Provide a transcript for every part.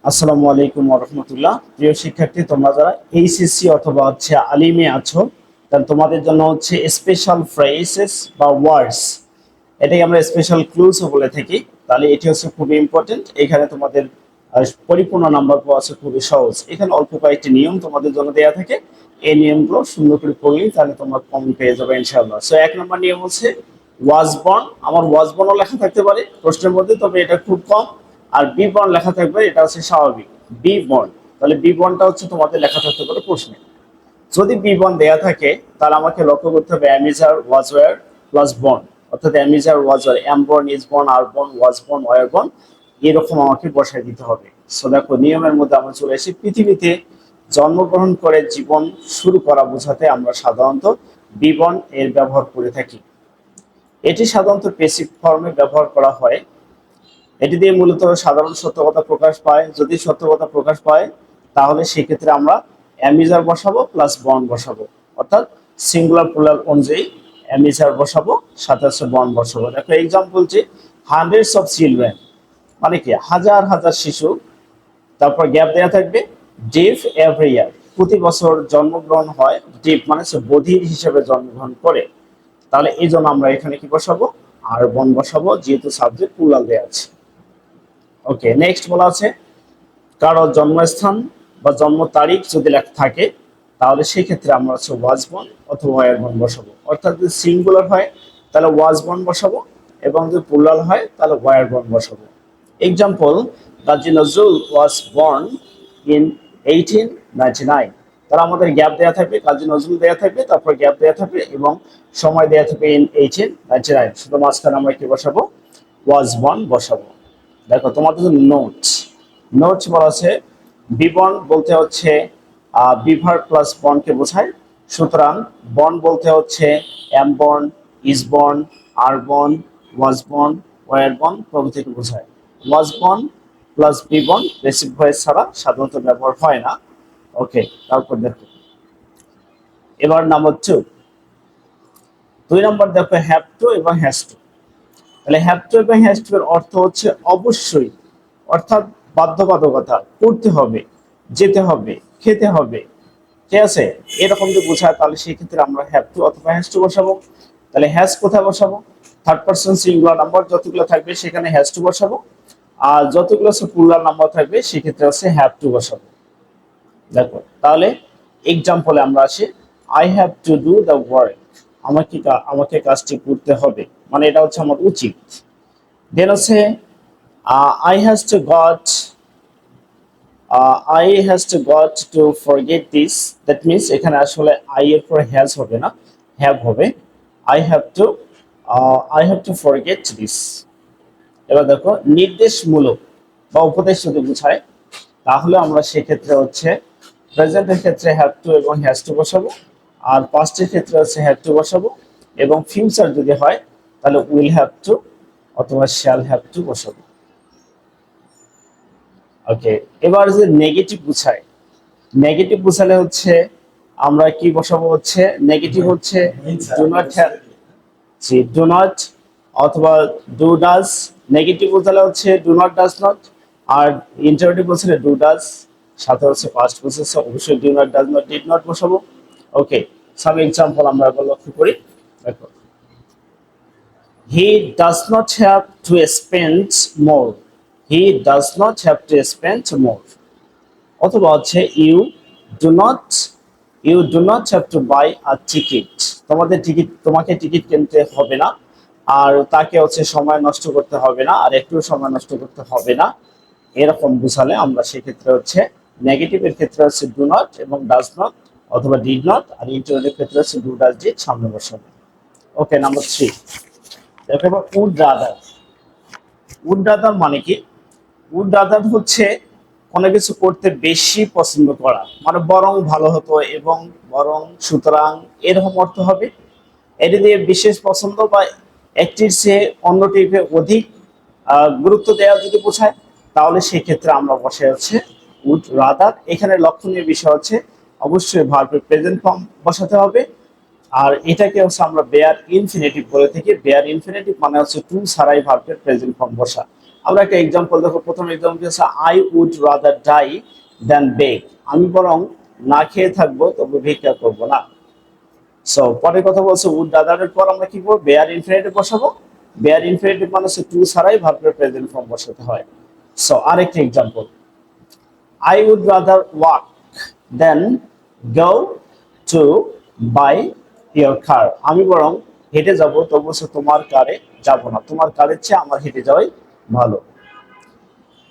আসসালামু আলাইকুম ওয়া রাহমাতুল্লাহ। প্রিয় শিক্ষার্থী, তোমরা যারা এইচএসসি অথবা আলিমে আছো, তাহলে তোমাদের জন্য স্পেশাল ফ্রেজেস বা ওয়ার্ডস, এটাকে আমরা স্পেশাল ক্লুজও বলে থাকি। তাহলে এটি খুবই ইম্পর্টেন্ট। এখানে তোমাদের পরিপূর্ণ নাম্বার পাওয়া খুবই সহজ। এখানে অল্প কয়েকটি নিয়ম তোমাদের জন্য দেওয়া থাকে। এই নিয়মগুলো সুন্দর করে পড়লেই তাহলে তোমরা কম পেয়ে যাবে ইনশাআল্লাহ। সো 1 নম্বর নিয়ম ওয়াজ বর্ন। আমার ওয়াজ বর্নও লেখা থাকতে পারে প্রশ্নের মধ্যে, তবে এটা খুব কম। আর বি বর্ন লেখা থাকবে, এটা স্বাভাবিক। বি বর্ন, তাহলে বি বর্নটা তোমাদের লেখা থাকতে পারে প্রশ্নে। যদি বি বর্ন দেয়া থাকে, তাহলে আমাকে লক্ষ্য করতে হবে am is are was were plus born, অর্থাৎ am is are was were, am born, is born, are born, was born, were born, এরকম আমাকে বসায় দিতে হবে। সো দেখো, নিয়মের মধ্যে আমরা চলে এসেছি। পৃথিবীতে জন্মগ্রহণ করে জীবন শুরু করা বোঝাতে আমরা সাধারণত বি বর্ন এর ব্যবহার করে থাকি। এটি সাধারণত পেসিভ ফর্মে ব্যবহার করা হয়। এটি দিয়ে মূলত সাধারণ সত্য কথা প্রকাশ পায়। যদি সত্য কথা প্রকাশ পায়, তাহলে সেক্ষেত্রে আমরা অ্যামিজার বসাবো প্লাস বর্ন বসাবো, অর্থাৎ সিঙ্গুলার প্লুরাল অনুযায়ী অ্যামিজার বসাবো, সাথে বর্ন বসাবো। দেখো এক্সাম্পল হান্ড্রেডস অফ চিলড্রেন, মানে কি হাজার হাজার শিশু। তারপর গ্যাপ দেওয়া থাকবে ডিভ এভরি ইয়ার, প্রতি বছর জন্মগ্রহণ হয়। ডিভ মানে বধির হিসেবে জন্মগ্রহণ করে। তাহলে এই জন্য আমরা এখানে কি বসাবো, আর বর্ন বসাবো, যেহেতু সাবজেক্ট প্লুরাল দেওয়া আছে। ওকে, নেক্সট বলা আছে কারো জন্মস্থান বা জন্ম তারিখ যদি লেখা থাকে, তাহলে সেই ক্ষেত্রে আমরা ওয়াজ বর্ন অথবা ওয়্যার বর্ন বসাবো। অর্থাৎ যদি সিঙ্গুলার হয় তাহলে ওয়াজ বর্ন বসাবো, এবং যদি প্লুরাল হয় তাহলে ওয়্যার বর্ন বসাবো। Example, Kazi Nazrul was born in 1899। তাহলে আমাদের গ্যাপ দেওয়া থাকবে, কাজী নজরুল দেওয়া থাকবে, তারপর গ্যাপ দেওয়া থাকবে এবং সময় দেওয়া থাকবে ইন 1899। শুধু মাঝখানে আমরা কি বসাবো, ওয়াজ বর্ন বসাবো। দেখো তোমাদের জন্য নোটস নোটস বলা আছে বিবর্ন বলতে বিভার প্লাস বর্নকে বোঝায়। সুতরাং বর্ন বলতে am born, is born, are born, was born, were born প্রভৃতিকে বোঝায়। Was born plus be born passive voice ছাড়া সাধারণত ব্যবহার হয় না। ওকে, তারপর দেখো এবার নাম্বার 2 নম্বর দেখো হ্যাভ টু এবং হ্যাজ টু। তাহলে হ্যাভ টু এবং হ্যাজ টু এর অর্থ অবশ্যই, অর্থাৎ বাধ্যবাধকতা, করতে হবে, যেতে হবে, খেতে হবে, ঠিক আছে, এরকম যদি বোঝায়, তাহলে সেই ক্ষেত্রে আমরা হ্যাভ টু অথবা হ্যাজ টু বসাবো। তাহলে হ্যাজ কোথায় বসাবো, থার্ড পারসন সিঙ্গুলার নাম্বার যতগুলো থাকবে সেখানে হ্যাজ টু বসাবো, আর যতগুলো প্লুরাল নাম্বার থাকবে সেক্ষেত্রে হ্যাভ টু বসাবো। দেখো তাহলে এক্সাম্পলে আমরা আসি, I have to do the work, আমাকে কাজটি করতে হবে, মানে এটা আমার উচিত। দেন I has to got I has to got to forget this. That means এখানে আসলে I এর পরে has হবে না, have হবে। I have to forget this. এবার দেখো নির্দেশমূলক বা উপদেশ যদি বোঝায়, তাহলে আমরা সেক্ষেত্রে প্রেজেন্টের ক্ষেত্রে have to এবং has to বসাবো, আর পাস্টের ক্ষেত্রে have to বসাবো, এবং ফিউচার যদি হয় তাহলে will have to অথবা shall have to বসাবো। ওকে, এবার যে নেগেটিভ বুঝায়, নেগেটিভ বুঝালে আমরা কি বসাবো, negative do not have, do not অথবা ডু ডাজ। নেগেটিভ বোঝালে ডু নট, ডাজ নট। আর ইন্টারোগেটিভ বোঝালে ডু ডাজ, সাথে পাস্ট বোঝাচ্ছে অবশ্যই do not, does not, did not বসাবো। ওকে, সাম এক্সাম্পল আমরা একবার লক্ষ্য করি। দেখো, he does not have to spend more, he does not have to spend more. অথবা you do not, you do not have to buy a ticket, তোমাকে ticket কিনতে হবে না, আর তাকে সময় নষ্ট করতে হবে না, আর একটু সময় নষ্ট করতে হবে না। এরকম বুঝালে আমরা সেক্ষেত্রে নেগেটিভের ক্ষেত্রে ডু নট এবং ডাজ নট অথবা ডিড নট, আর ইন্টারোগেটিভ ক্ষেত্রে ডু ডাজ ডিড সামনে বসাবে। ওকে, নাম্বার 3 দেখো এবার উড রাদার। উড রাদার মানে কি, উড রাদার কোনো কিছু করতে বেশি পছন্দ করা, মানে বরং ভালো হতো এবং বরং, সুতরাং, এরকম অর্থ হবে। এটি দিয়ে বিশেষ পছন্দ বা একটির চেয়ে অন্যটিকে অধিক গুরুত্ব দেওয়া যদি বোঝায়, তাহলে সেই ক্ষেত্রে আমরা বসে উড রাদার। এখানে লক্ষণীয় বিষয় অবশ্যই ভার্বের প্রেজেন্ট ফর্ম বসাতে হবে। আর এটাকে আমরা বেয়ার ইনফিনিটিভ বলে থাকি। বেয়ার ইনফিনিটিভ মানে টু ছাড়াই ভার্বের প্রেজেন্ট ফর্ম বসা। আমরা একটা এক্সাম্পল দেখো, প্রথম এক্সাম্পল হচ্ছে আই উড রাদার ডাই দেন বেগ। আমি বরং না খেয়ে থাকবো তবে ভিক্ষা করবো না। সো পরের কথা বলছে উড রাদারের পর আমরা কি করবো, বেয়ার ইনফিনিটিভ বসাবো। বেয়ার ইনফিনিটিভ মানে হচ্ছে টু ছাড়াই ভার্বের প্রেজেন্ট ফর্ম বসাতে হয়। সো আরেকটা example, I would rather walk than go to buy your car. আমি বরং হেঁটে যাব তবু তোমার কারে যাব না, তোমার কারের চেয়ে আমার হেঁটে যাওয়াই ভালো।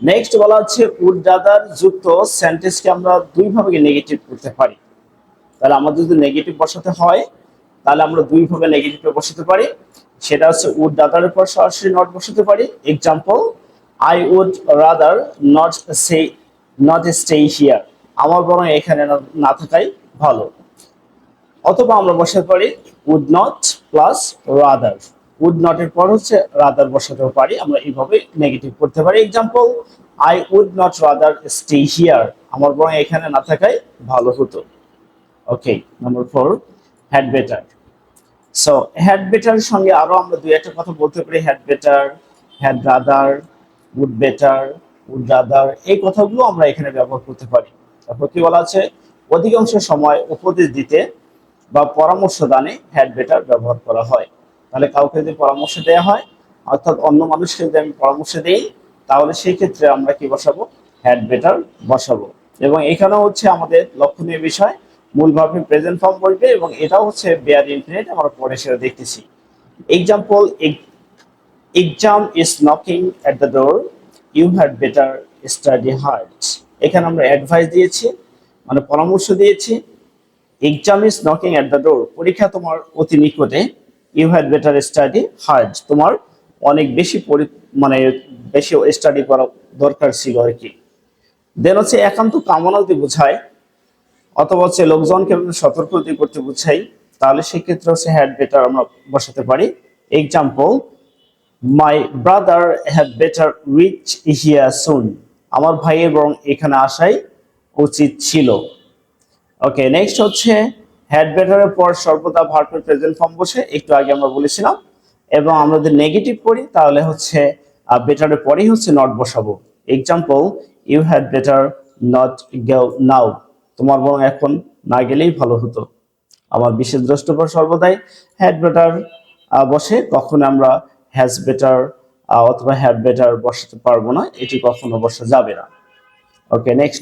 নেক্সট বলা হচ্ছে উড রাদার যুক্ত সেন্টেন্সকে আমরা দুই ভাবে নেগেটিভ করতে পারি। তাহলে আমাদের যদি নেগেটিভ বসাতে হয় তাহলে আমরা দুই ভাবে নেগেটিভে বসাতে পারি। সেটা হচ্ছে উড রাদারের পর সরাসরি নট বসাতে পারি। Example, I would rather not say not stay here. আমার বরং এখানে না থাকাই ভালো। অথবা আমরা বসাতে পারি would not plus rather. Would not এর পর হচ্ছে রাদার বসাতেও পারি, আমরা এইভাবে নেগেটিভ করতে পারি। Example, I would not rather stay here. আমার বরং এখানে না থাকাই ভালো হতো। Okay, number 4, had better. So had বেটারের সঙ্গে আরো আমরা দুই একটা কথা বলতে পারি। Had better, had rather, would better, would rather, এই কথাগুলো আমরা এখানে ব্যবহার করতে পারি। তারপর কি বলা আছে, অধিকাংশ সময় উপদেশ দিতে বা পরামর্শ দানে হ্যাড বেটার ব্যবহার করা হয়। তাহলে কাউকে যদি পরামর্শ দেওয়া হয়, অর্থাৎ অন্য মানুষকে যদি আমি পরামর্শ দেই, তাহলে সেই ক্ষেত্রে আমরা কি বসাবো, হ্যাড বেটার বসাবো। এবং এখানেও হচ্ছে আমাদের লক্ষণীয় বিষয়, মূল ভার্বে প্রেজেন্ট ফর্ম বলবে এবং এটাও হচ্ছে বেয়ার ইনফিনিট, আমরা পরে সেটা দেখতেছি। Example, exam is knocking at the door, you had better study hard. এখানে আমরা অ্যাডভাইস দিয়েছি, মানে পরামর্শ দিয়েছি। Exam is knocking at the door, পরীক্ষা তোমার অতি নিকটে। You had better study hard, তোমার অনেক বেশি মানে বেশি স্টাডি করা দরকার ছিল আর কি। দেন হচ্ছে একান্ত কামনা যদি বোঝায় অথবা হচ্ছে লোকজনকে সতর্ক করতে বোঝাই, তাহলে সেক্ষেত্রে হচ্ছে হ্যাড বেটার আমরা বসাতে পারি। Example, my brother had better reach here soon. আমার ভাইয়ের বরং এখানে আসাই উচিত ছিল। ওকে, নেক্সট হচ্ছে হ্যাড বেটারের পর সর্বদা ভার্বের প্রেজেন্ট ফর্ম বসে, একটু আগে আমরা বলেছিলাম। এবং আমরা যদি নেগেটিভ করি তাহলে হচ্ছে বেটারের পরেই হচ্ছে নট বসাবো। Example, you had better not go now. তোমার বরং এখন না গেলেই ভালো হতো। আমার বিশেষ দ্রষ্টব্য সর্বদাই হ্যাড বেটার বসে, কখনো আমরা হ্যাজ বেটার অথবা হ্যাড বেটার বসাতে পারবো না, এটি কখনো বসা যাবে না। ওকে, নেক্সট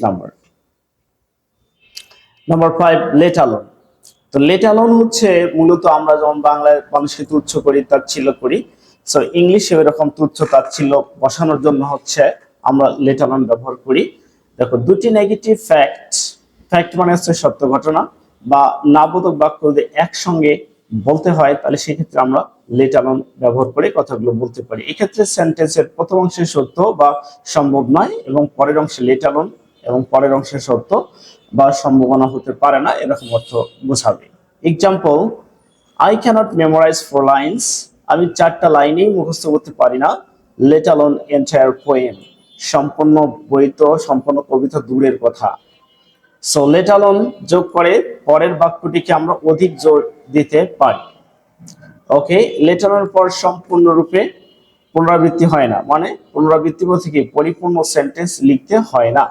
নাম্বার 5, লেট অ্যালোন। তো লেট অ্যালোন হচ্ছে মূলত আমরা যেমন বাংলায় মানুষকে তুচ্ছ করি, তাচ্ছিল্য করি, সো ইংলিশে এরকম তুচ্ছ তাচ্ছিল্য বসানোর জন্য হচ্ছে আমরা লেট অ্যালোন ব্যবহার করি। দেখো, দুটি নেগেটিভ ফ্যাক্ট, ফ্যাক্ট মানে হচ্ছে সত্য ঘটনা, বা নাবোধক বাক্য যদি একসঙ্গে বলতে হয় তাহলে সেক্ষেত্রে আমরা লেট অ্যালোন ব্যবহার করে কথাগুলো বলতে পারি। এক্ষেত্রে সেন্টেন্সের প্রথম অংশে সত্য বা সম্ভব নয় এবং পরের অংশে লেট অ্যালোন এবং পরের অংশে সত্য বা সম্ভাবনা হতে পারে না, এরকম অর্থ বোঝাবে। Example, I cannot memorize 4 lines. আমি 4টা লাইনেই মুখস্থ করতে পারি না। Let alone entire poem. সম্পূর্ণ বই তো, সম্পূর্ণ কবিতা দূরের কথা। সো লেট অ্যালোন যোগ করে পরের বাক্যটিকে আমরা অধিক জোর দিতে পারি। ওকে, লেট অ্যালোনের পর সম্পূর্ণরূপে পুনরাবৃত্তি হয় না, মানে পুনরাবৃত্তি বলতে কি পরিপূর্ণ সেন্টেন্স লিখতে হয় না।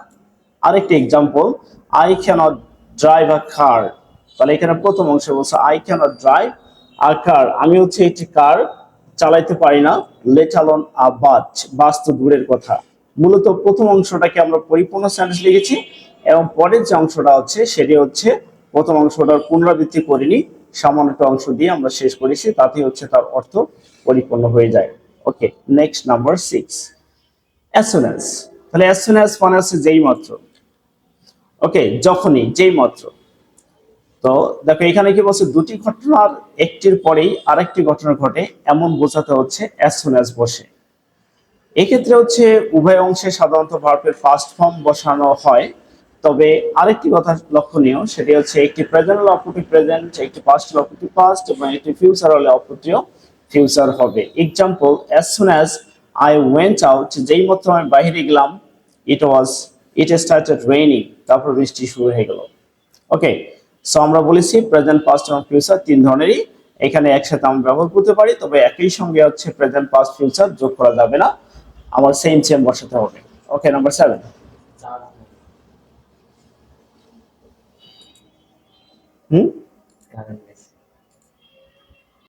আরেকটি example, I cannot drive a car. তাহলে এখানে প্রথম অংশ বলছে I cannot drive a car, আমি হচ্ছে একটি কার চালাইতে পারি না। লেট অ্যালোন আ বাস, বাস তো দূরের কথা। মূলত প্রথম অংশটাকে আমরা পরিপূর্ণ সেন্টেন্স লিখেছি এবং পরের যে অংশটা হচ্ছে সেটি হচ্ছে প্রথম অংশটার পুনরাবৃত্তি করিনি, সামান্য একটা অংশ দিয়ে আমরা শেষ করেছি, তাতে হচ্ছে তার অর্থ পরিপূর্ণ হয়ে যায়। Okay, next number 6, as soon as. তাহলে অ্যাজ সুন অ্যাজ মানে হচ্ছে যেই মাত্র। ওকে, যখনই, যেই মাত্র। তো দেখো এখানে কি বলছে, দুটি ঘটনার একটির পরেই আরেকটি ঘটনা ঘটে এমন বোঝাতে হচ্ছে অ্যাজ সুন অ্যাজ বসে। এক্ষেত্রে হচ্ছে উভয় অংশে সাধারণত ভার্বের ফার্স্ট ফর্ম বসানো হয়। তবে আরেকটি কথা লক্ষণীয়, সেটি হচ্ছে একটি প্রেজেন্ট হলে অপরটি প্রেজেন্ট, একটি পাস্ট হলে অপরটি পাস্ট এবং একটি ফিউচার হলে অপরটিও ফিউচার হবে। Example, as soon as I went out. যেই মাত্র আমি বাইরে গেলাম, ইট স্টার্টেড রেইনিং। তারপর বৃষ্টি শুরু হয়ে গেল। ওকে, সো আমরা বলেছি প্রেজেন্ট, পাস্ট এবং ফিউচার তিন ধরনেরই এখানে একসাথে আমরা ব্যবহার করতে পারি, তবে একই সঙ্গে হচ্ছে প্রেজেন্ট, পাস্ট, ফিউচার যোগ করা যাবে না। আমার সেম সেম বসাতে হবে। ওকে, নাম্বার 7। হুম,